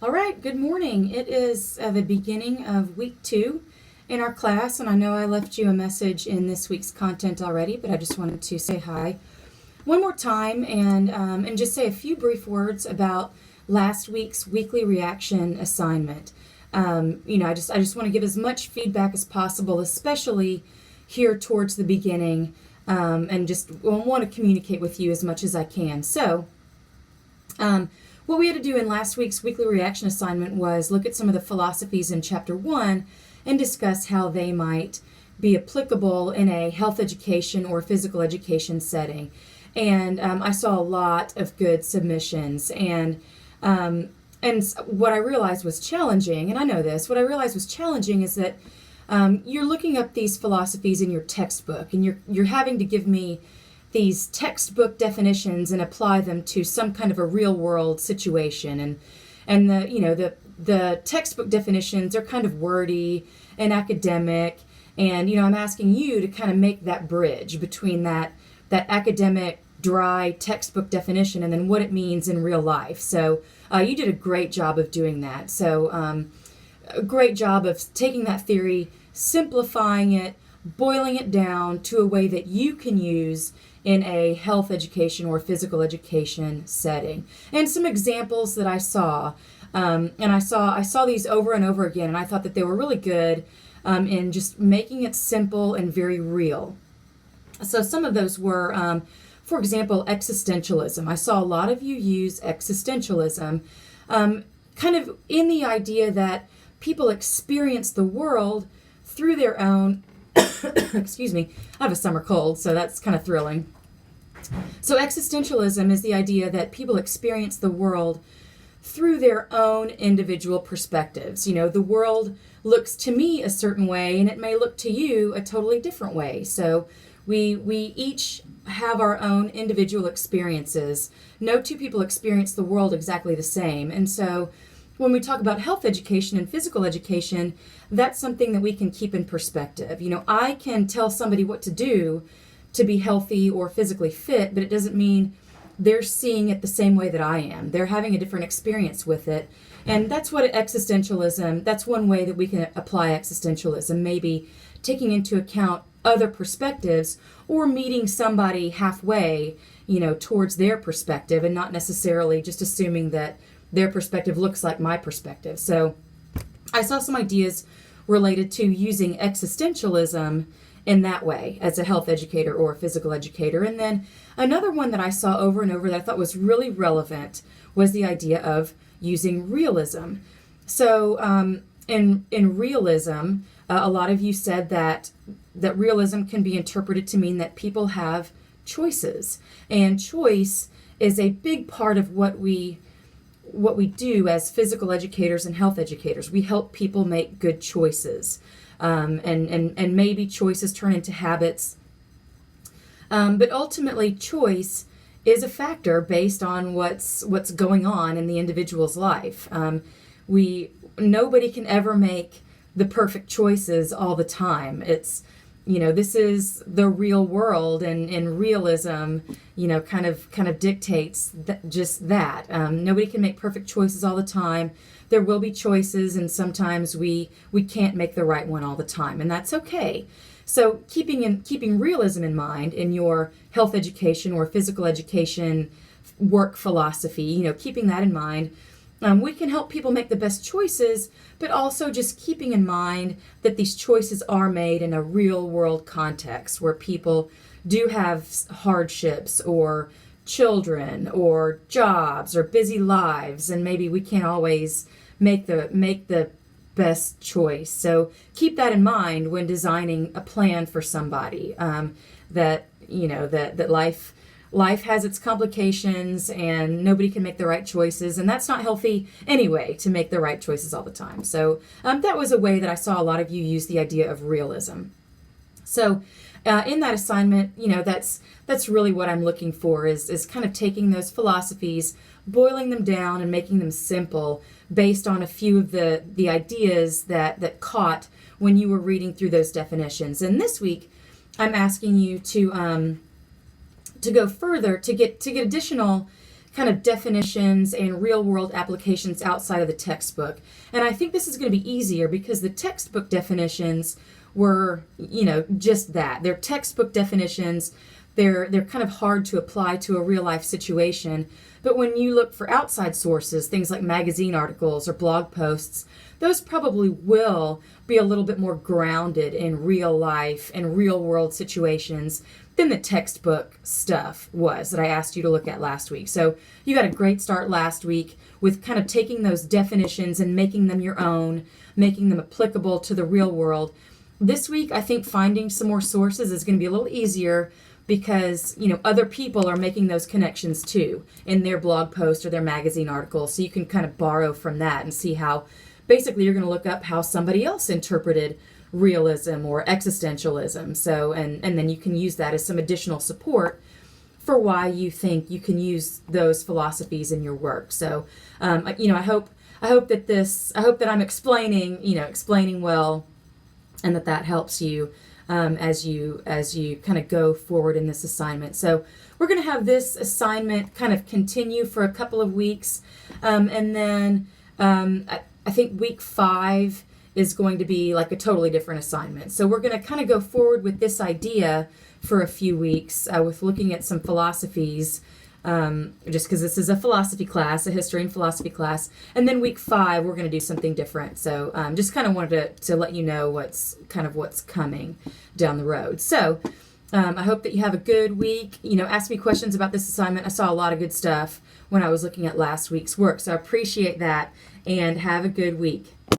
All right, good morning. It is the beginning of week 2 in our class, and I know I left you a message in this week's content already, but I just wanted to say hi one more time and just say a few brief words about last week's weekly reaction assignment. I just want to give as much feedback as possible, especially here towards the beginning, and just want to communicate with you as much as I can. So, what we had to do in last week's weekly reaction assignment was look at some of the philosophies in Chapter 1 and discuss how they might be applicable in a health education or physical education setting. And I saw a lot of good submissions. And what I realized was challenging, and I know this, what I realized was challenging is that you're looking up these philosophies in your textbook, and you're having to give me these textbook definitions and apply them to some kind of a real world situation. And the textbook definitions are kind of wordy and academic. And, I'm asking you to kind of make that bridge between that academic, dry textbook definition and then what it means in real life. So you did a great job of doing that. So a great job of taking that theory, simplifying it, boiling it down to a way that you can use in a health education or physical education setting. And some examples that I saw, and I saw these over and over again, and I thought that they were really good in just making it simple and very real. So some of those were, for example, existentialism. I saw a lot of you use existentialism kind of in the idea that people experience the world through their own excuse me, I have a summer cold, so that's kind of thrilling. So existentialism is the idea that people experience the world through their own individual perspectives. The world looks to me a certain way, and it may look to you a totally different way. So we each have our own individual experiences. No two people experience the world exactly the same. And so when we talk about health education and physical education, that's something that we can keep in perspective. I can tell somebody what to do to be healthy or physically fit, but it doesn't mean they're seeing it the same way that I am. They're having a different experience with it. And that's what that's one way that we can apply existentialism, maybe taking into account other perspectives or meeting somebody halfway, towards their perspective and not necessarily just assuming that their perspective looks like my perspective. So I saw some ideas related to using existentialism in that way as a health educator or a physical educator. And then another one that I saw over and over that I thought was really relevant was the idea of using realism. So in realism, a lot of you said that realism can be interpreted to mean that people have choices. And choice is a big part of what we do as physical educators and health educators. We help people make good choices, and maybe choices turn into habits. But ultimately, choice is a factor based on what's going on in the individual's life. Nobody can ever make the perfect choices all the time. This is the real world, and realism, kind of dictates just that. Nobody can make perfect choices all the time. There will be choices, and sometimes we can't make the right one all the time, and that's okay. So keeping realism in mind in your health education or physical education work philosophy, keeping that in mind, we can help people make the best choices, but also just keeping in mind that these choices are made in a real world context where people do have hardships or children or jobs or busy lives, and maybe we can't always make the best choice. So keep that in mind when designing a plan for somebody, that life has its complications and nobody can make the right choices, and that's not healthy anyway to make the right choices all the time. So that was a way that I saw a lot of you use the idea of realism. So in that assignment, that's really what I'm looking for is kind of taking those philosophies, boiling them down and making them simple based on a few of the ideas that caught when you were reading through those definitions. And this week, I'm asking you to go further, to get additional kind of definitions and real world applications outside of the textbook. And I think this is going to be easier because the textbook definitions were, just that. They're textbook definitions. They're kind of hard to apply to a real life situation. But when you look for outside sources, things like magazine articles or blog posts, those probably will be a little bit more grounded in real life and real world situations than the textbook stuff was that I asked you to look at last week. So you got a great start last week with kind of taking those definitions and making them your own, making them applicable to the real world. This week, I think finding some more sources is going to be a little easier because, other people are making those connections too in their blog post or their magazine article. So you can kind of borrow from that and see how, basically, you're going to look up how somebody else interpreted realism or existentialism. So, and then you can use that as some additional support for why you think you can use those philosophies in your work. So, I hope that I'm explaining well, and that helps you as you kind of go forward in this assignment. So we're going to have this assignment kind of continue for a couple of weeks, and then I think week 5 is going to be like a totally different assignment. So we're going to kind of go forward with this idea for a few weeks with looking at some philosophies, just because this is a philosophy class, a history and philosophy class. And then week 5, we're going to do something different. So just kind of wanted to let you know what's coming down the road. So I hope that you have a good week. Ask me questions about this assignment. I saw a lot of good stuff when I was looking at last week's work. So I appreciate that, and have a good week.